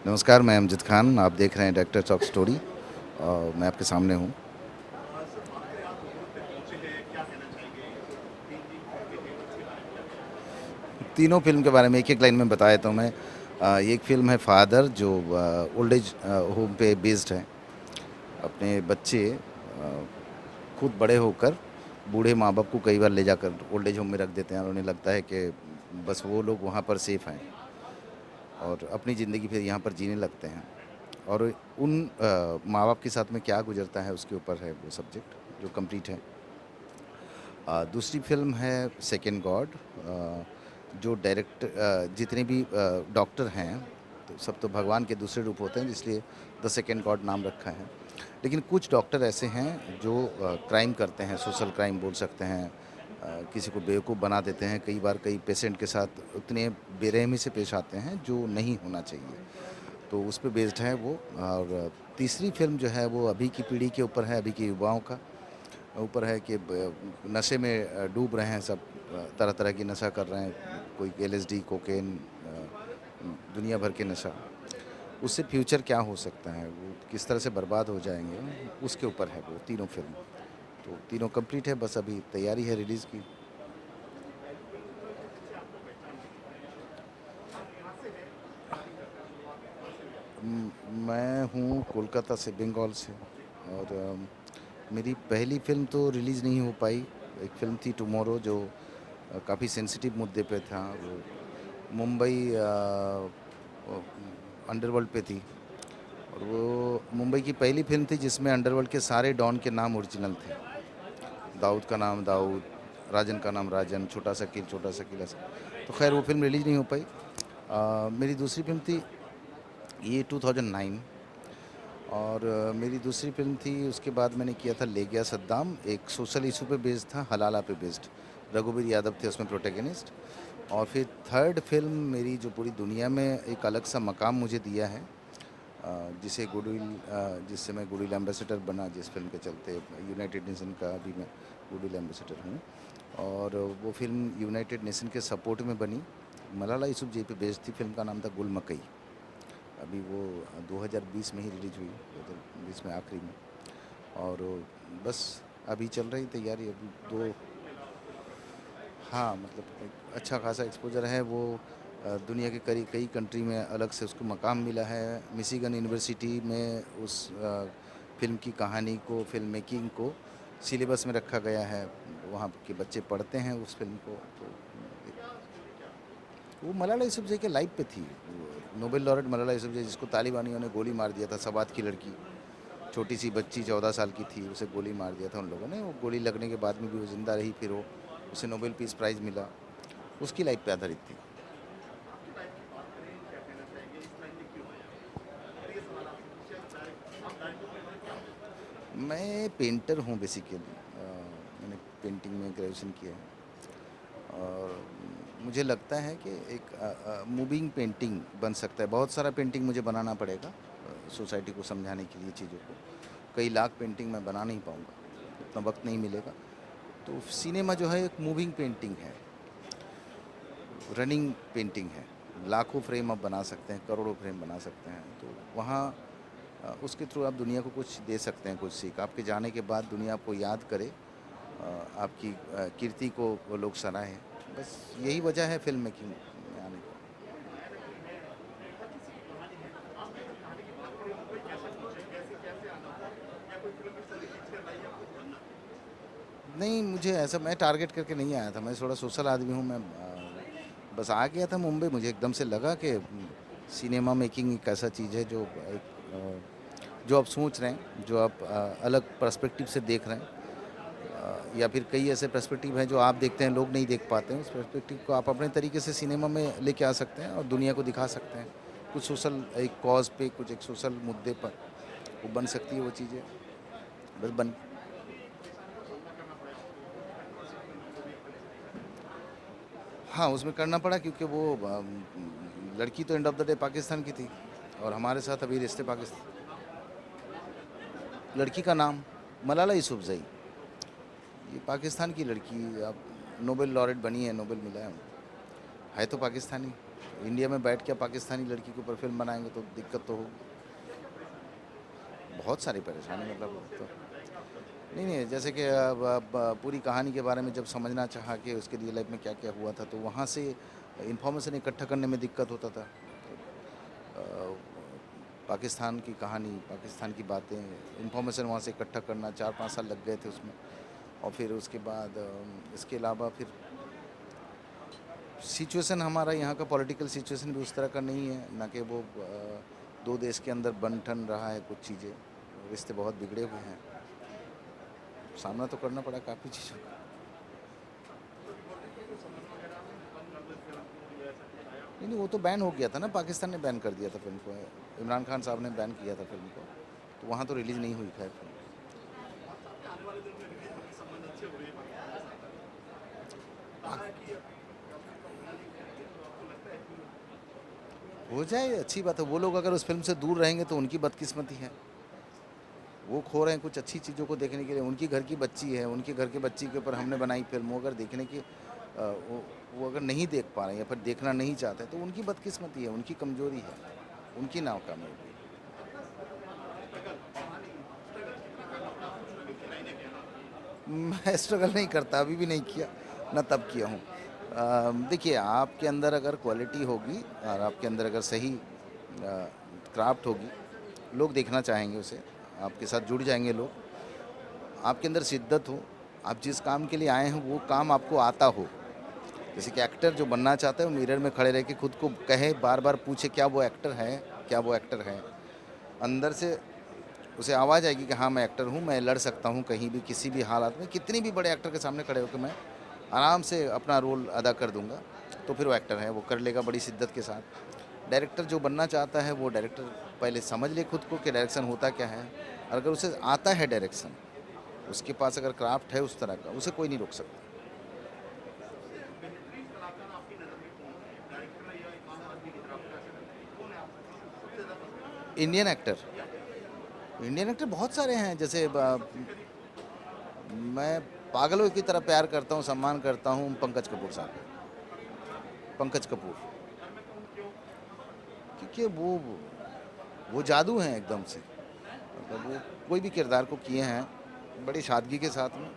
नमस्कार, मैं अमजद खान। आप देख रहे हैं डायरेक्टर टॉक स्टोरी और मैं आपके सामने हूँ। सर बात करें आप लोगों पे पहुँचे हैं, क्या कहना चाहेंगे? 3 फ़िल्म के फेमस के बारे में क्या कहना चाहेंगे? तीनों फ़िल्म के बारे में एक-एक लाइन में बता देता हूँ मैं। एक फ़िल्म है फ़ादर जो ओल्ड एज होम पे बेस्ड है। अपने बच्चे खुद बड़े होकर बूढ़े माँ-बाप को कई बार ले जाकर ओल्ड एज होम में रख देते हैं और उन्हें लगता है कि बस वो लोग वहाँ पर सेफ़ हैं और अपनी ज़िंदगी फिर यहाँ पर जीने लगते हैं। और उन माँ-बाप के साथ में क्या गुज़रता है उसके ऊपर है वो सब्जेक्ट जो कंप्लीट है। दूसरी फ़िल्म है सेकंड गॉड, जो जितने भी डॉक्टर हैं तो सब तो भगवान के दूसरे रूप होते हैं, इसलिए द सेकंड गॉड नाम रखा है। लेकिन कुछ डॉक्टर ऐसे हैं जो क्राइम करते हैं, सोशल क्राइम बोल सकते हैं। किसी को बेवकूफ़ बना देते हैं, कई बार कई पेशेंट के साथ उतने बेरहमी से पेश आते हैं जो नहीं होना चाहिए। तो उस पे बेस्ड है वो। और तीसरी फ़िल्म जो है वो अभी की पीढ़ी के ऊपर है, अभी के युवाओं का ऊपर है कि नशे में डूब रहे हैं सब। तरह-तरह की नशा कर रहे हैं, कोई एलएसडी, कोकेन, दुनिया भर के नशा। उससे फ्यूचर क्या हो सकता है, वो किस तरह से बर्बाद हो जाएँगे, उसके ऊपर है वो तीनों फ़िल्म। तो तीनों कंप्लीट है, बस अभी तैयारी है रिलीज़ की। तो जैसे आपको पहचान मिली है, आप कहाँ से हैं? आपकी घर का शुरुआत कहाँ से हुआ? उम, मैं हूँ कोलकाता से, बंगाल से। और मेरी पहली फ़िल्म तो रिलीज़ नहीं हो पाई। एक फ़िल्म थी टुमारो जो काफ़ी सेंसिटिव मुद्दे पे था। वो मुंबई अंडरवर्ल्ड पे थी। और वो मुंबई की पहली फ़िल्म थी जिसमें अंडरवर्ल्ड के सारे डॉन के नाम ओरिजिनल थे। दाऊद का नाम दाऊद, राजन का नाम राजन, छोटा शकील ऐसा। तो ख़ैर वो फ़िल्म रिलीज़ नहीं हो पाई। मेरी दूसरी फ़िल्म थी ये 2009। और मेरी दूसरी फ़िल्म थी उसके बाद मैंने किया था ले गया सद्दाम, एक सोशल इश्यू पे बेस्ड था, हलाला पे बेस्ड। रघुवीर यादव थे उसमें प्रोटैगनिस्ट। और फिर थर्ड फ़िल्म मेरी जो पूरी दुनिया में एक अलग सा मकाम मुझे दिया है, जिससे मैं गुडविल एम्बेसडर बना, जिस फ़िल्म के चलते यूनाइटेड नेशन का भी मैं गुडविल एम्बेसडर हूँ। और वो फ़िल्म यूनाइटेड नेशन के सपोर्ट में बनी। मलाला यूसुफ़ज़ई पे बेस्ड थी, फ़िल्म का नाम था गुल मकई। अभी वो 2020 में ही रिलीज हुई, 2020 में आखिरी में। और बस अभी चल रही तैयारी अभी दो। हाँ, मतलब एक अच्छा खासा एक्सपोज़र है वो। दुनिया के कई कंट्री में अलग से उसको मकाम मिला है। मिशिगन यूनिवर्सिटी में उस फ़िल्म की कहानी को, फ़िल्म मेकिंग को सिलेबस में रखा गया है। वहाँ के बच्चे पढ़ते हैं उस फ़िल्म को। तो क्या स्टोरी क्या है? वो मलाला यूसुफ़ज़ई के लाइफ पे थी। वो नोबेल लॉरेट मलाला यूसुफ़ज़ई जिसको तालिबानियों ने गोली मार दिया था, सवात की लड़की, छोटी सी बच्ची 14 साल की थी, उसे गोली मार दिया था उन लोगों ने। वो गोली लगने के बाद में भी वो ज़िंदा रही, फिर वो उसे नोबेल पीस प्राइज़ मिला। उसकी लाइफ पे आधारित थी। आपकी लाइफ की बात करें, क्या कहना चाहेंगे? इस लाइन में क्यों आए आप? अगर ये सवाल आपसे पूछे आप डायरेक्टर बनना चाहते हैं? मैं पेंटर हूँ बेसिकली। मैंने पेंटिंग में ग्रेजुएशन किया है। और मुझे लगता है कि एक मूविंग पेंटिंग बन सकता है। बहुत सारा पेंटिंग मुझे बनाना पड़ेगा सोसाइटी को समझाने के लिए चीज़ों को। कई लाख पेंटिंग मैं बना नहीं पाऊँगा, उतना वक्त नहीं मिलेगा। तो सिनेमा जो है एक मूविंग पेंटिंग है, रनिंग पेंटिंग है। लाखों फ्रेम आप बना सकते हैं, करोड़ों फ्रेम बना सकते हैं। तो वहाँ उसके थ्रू आप दुनिया को कुछ दे सकते हैं, कुछ सीख। आपके जाने के बाद दुनिया आपको याद करे, आपकी कीर्ति को वो लोग सराहें। बस यही वजह है फ़िल्म मेकिंग में आने का। हर किसी की कहानी है। आपकी अगर कहानी की बात करें, मुंबई कैसे पहुँचे? कैसे कैसे आना हुआ? या कोई फ़िल्म स्टोरी खींच कर लाई आपको तुरंत? नहीं, मुझे ऐसा मैं टारगेट करके नहीं आया था। मैं थोड़ा सोशल आदमी हूँ। मैं बस आ गया था मुंबई। मुझे एकदम से लगा कि सिनेमा मेकिंग एक ऐसा चीज़ है जो जो आप सोच रहे हैं, जो आप अलग पर्सपेक्टिव से देख रहे हैं। या फिर कई ऐसे पर्सपेक्टिव हैं जो आप देखते हैं लोग नहीं देख पाते हैं। उस पर्सपेक्टिव को आप अपने तरीके से सिनेमा में लेके आ सकते हैं और दुनिया को दिखा सकते हैं। कुछ सोशल एक कॉज़ पे, कुछ एक सोशल मुद्दे पर वो बन सकती है वो चीज़ें। बस बन परेशानियों का सामना करना पड़ा आपको, ऐसी फ़िल्म आपको मेक करने के लिए। हाँ, उसमें करना पड़ा क्योंकि वो लड़की तो end of the day Pakistan की थी और हमारे साथ अभी रिश्ते पाकिस्तान। लड़की का नाम मलाला यूसुफ़ज़ई। ये पाकिस्तान की लड़की अब नोबेल लॉरेट बनी है, नोबेल मिला है उनको। है तो पाकिस्तानी। इंडिया में बैठ के पाकिस्तानी लड़की के ऊपर फिल्म बनाएंगे तो दिक्कत तो होगी। बहुत सारी परेशानी मतलब तो नहीं नहीं, जैसे कि अब पूरी कहानी के बारे में जब समझना चाहा कि उसके रियल लाइफ में क्या क्या हुआ था, तो वहाँ से इंफॉर्मेशन इकट्ठा करने में दिक्कत होता था। अ, पाकिस्तान की कहानी, पाकिस्तान की बातें, इंफॉर्मेशन वहाँ से इकट्ठा करना 4-5 साल लग गए थे उसमें। और फिर उसके बाद इसके अलावा फिर सिचुएशन, हमारा यहाँ का पॉलिटिकल सिचुएशन भी उस तरह का नहीं है ना, कि वो दो देश के अंदर बन ठन रहा है कुछ चीज़ें, रिश्ते बहुत बिगड़े हुए हैं, सामना तो करना पड़ा काफ़ी चीज़ों का। नहीं नहीं, वो तो बैन हो गया था ना, पाकिस्तान ने बैन कर दिया था फिल्म को, इमरान खान साहब ने बैन किया था फिल्म को, तो वहाँ तो रिलीज़ नहीं हुई खैर फिल्म। हो जाए, अच्छी बात है। वो लोग अगर उस फिल्म से दूर रहेंगे तो उनकी बदकिस्मती है। वो खो रहे हैं कुछ अच्छी चीज़ों को देखने के लिए। उनकी घर की बच्ची है, उनके घर के बच्ची के ऊपर हमने बनाई फिल्म, वो अगर देखने की वो अगर नहीं देख पा रहे हैं या फिर देखना नहीं चाहते तो उनकी बदकिस्मती है, उनकी कमज़ोरी है, उनकी नाकामयाबी है। मैं स्ट्रगल नहीं करता, अभी भी नहीं किया, ना तब किया हूँ। देखिए, आपके अंदर अगर क्वालिटी होगी और आपके अंदर अगर सही क्राफ्ट होगी, लोग देखना चाहेंगे उसे, आपके साथ जुड़ जाएंगे लोग। आपके अंदर शिद्दत हो, आप जिस काम के लिए आए हैं वो काम आपको आता हो। जैसे कि एक्टर जो बनना चाहता है वो मिरर में खड़े रह के खुद को कहे, बार बार पूछे क्या वो एक्टर है, क्या वो एक्टर है। अंदर से उसे आवाज़ आएगी कि हाँ मैं एक्टर हूँ, मैं लड़ सकता हूँ कहीं भी, किसी भी हालात में, कितनी भी बड़े एक्टर के सामने खड़े होकर मैं आराम से अपना रोल अदा कर दूंगा, तो फिर वो एक्टर है, वो कर लेगा बड़ी शिद्दत के साथ। डायरेक्टर जो बनना चाहता है वो डायरेक्टर पहले समझ ले खुद को कि डायरेक्शन होता क्या है। और अगर उसे आता है डायरेक्शन, उसके पास अगर क्राफ्ट है उस तरह का, उसे कोई नहीं रोक सकता। इंडियन एक्टर, इंडियन एक्टर बहुत सारे हैं। जैसे मैं पागलों की तरह प्यार करता हूँ, सम्मान करता हूँ पंकज कपूर साहब को। पंकज कपूर, क्योंकि वो जादू हैं एकदम से। मतलब वो कोई भी किरदार को किए हैं बड़ी सादगी के साथ में।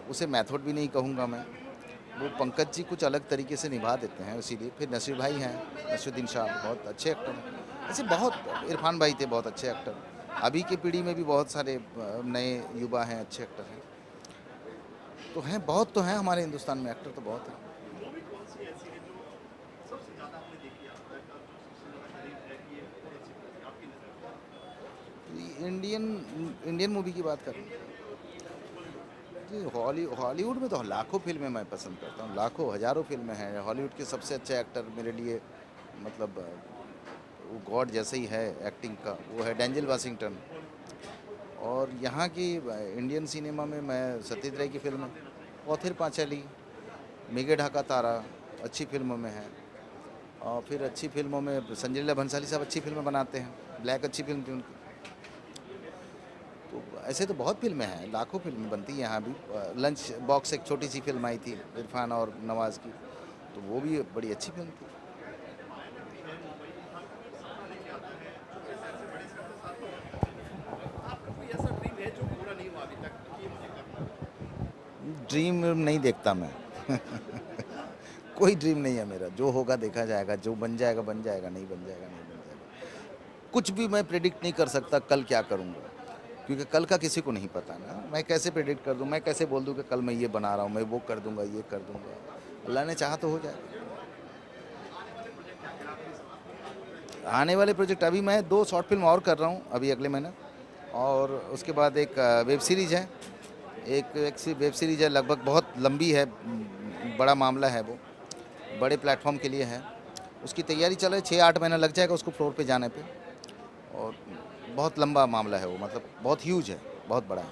उसे मेथड भी नहीं कहूँगा मैं, वो पंकज जी कुछ अलग तरीके से निभा देते हैं। इसीलिए फिर नसीर भाई हैं, नसीरुद्दीन शाह बहुत अच्छे एक्टर हैं। ऐसे बहुत, इरफान भाई थे बहुत अच्छे एक्टर। अभी की पीढ़ी में भी बहुत सारे नए युवा हैं, अच्छे एक्टर हैं, तो हैं, बहुत तो हैं हमारे हिंदुस्तान में, एक्टर तो बहुत हैं। इंडियन इंडियन मूवी की बात करें जी, हॉलीवुड में तो लाखों फिल्में मैं पसंद करता हूँ, लाखों हज़ारों फिल्में हैं। हॉलीवुड के सबसे अच्छे एक्टर मेरे लिए, मतलब वो गॉड जैसे ही है एक्टिंग का, वो है डेंजल वाशिंगटन। और यहाँ की इंडियन सिनेमा में मैं सत्यजीत रे की फिल्म पौथिर पांचाली, मेघे ढाका तारा अच्छी फिल्मों में है। और फिर अच्छी फिल्मों में संजय लीला भंसाली साहब अच्छी फिल्में बनाते हैं, ब्लैक अच्छी फिल्म थी उनकी। तो ऐसे तो बहुत फिल्में हैं, लाखों फिल्में बनती हैं यहाँ भी। लंच बॉक्स एक छोटी सी फिल्म आई थी इरफान और नवाज़ की, तो वो भी बड़ी अच्छी फिल्म थी। आपका कोई ऐसा ड्रीम है जो पूरा नहीं हुआ अभी तक कि ये मुझे करना है? ड्रीम नहीं देखता मैं कोई ड्रीम नहीं है मेरा, जो होगा देखा जाएगा, जो बन जाएगा बन जाएगा, नहीं बन जाएगा नहीं बन जाएगा। कुछ भी मैं प्रेडिक्ट नहीं कर सकता कल क्या करूँगा, क्योंकि कल का किसी को नहीं पता ना। मैं कैसे प्रेडिक्ट कर दूँ, मैं कैसे बोल दूँ कि कल मैं ये बना रहा हूँ, मैं वो कर दूँगा, ये कर दूँगा। अल्लाह ने चाहा तो हो जाएगा। आने वाले प्रोजेक्ट, अभी मैं 2 शॉर्ट फिल्म और कर रहा हूँ अभी अगले महीने, और उसके बाद एक वेब सीरीज़ है। एक वेब सीरीज़ है, लगभग बहुत लंबी है, बड़ा मामला है वो, बड़े प्लेटफॉर्म के लिए है। उसकी तैयारी चल रही है, 6-8 महीना लग जाएगा उसको फ्लोर पे जाने पे। और बहुत लंबा मामला है वो, मतलब बहुत ह्यूज है, बहुत बड़ा है।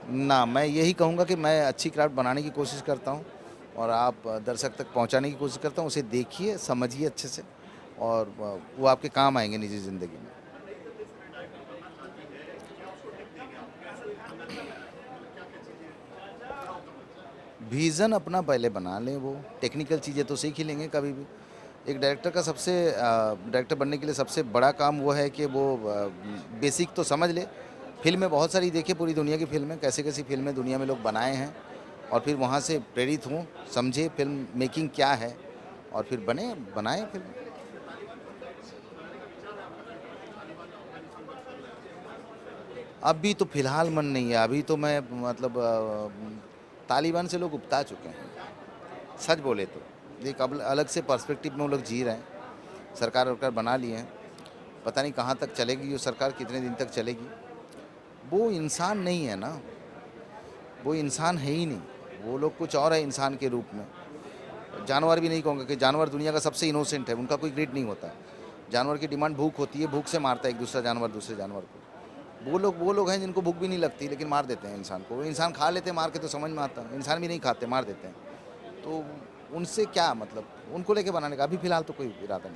ना, मैं यही कहूँगा कि मैं अच्छी क्राफ्ट बनाने की कोशिश करता हूँ और आप दर्शक तक पहुँचाने की कोशिश करता हूँ। उसे देखिए, समझिए अच्छे से, और वो आपके काम आएंगे निजी ज़िंदगी में। विज़न अपना पहले बना लें, वो टेक्निकल चीज़ें तो सीख ही लेंगे कभी भी। एक डायरेक्टर का डायरेक्टर बनने के लिए सबसे बड़ा काम वो है कि वो बेसिक तो समझ ले। फ़िल्में बहुत सारी देखिए, पूरी दुनिया की फ़िल्में, कैसी-कैसी फ़िल्में दुनिया में लोग बनाए हैं और फिर वहाँ से प्रेरित हों, समझे फ़िल्म मेकिंग क्या है और फिर बनाएँ फ़िल्म। अभी तो फ़िलहाल मन नहीं है, अभी तो मैं मतलब तालिबान से लोग उबता चुके हैं, सच बोले तो। एक अब अलग से पर्सपेक्टिव में वो लोग जी रहे हैं, सरकार-वरकार बना लिए हैं, पता नहीं कहाँ तक चलेगी वो सरकार, कितने दिन तक चलेगी। वो इंसान नहीं है ना, वो इंसान है ही नहीं, वो लोग कुछ और है इंसान के रूप में। जानवर भी नहीं कहूँगा कि जानवर दुनिया का सबसे इनोसेंट है, उनका कोई ग्रीड नहीं होता। जानवर की डिमांड भूख होती है, भूख से मारता है एक दूसरा जानवर दूसरे जानवर को। वो लोग हैं जिनको भूख भी नहीं लगती लेकिन मार देते हैं इंसान को। वो इंसान खा लेते हैं मार के तो समझ में आता है, इंसान भी नहीं खाते, मार देते हैं। तो उनसे क्या मतलब, उनको लेके बनाने का अभी फ़िलहाल तो कोई इरादा नहीं।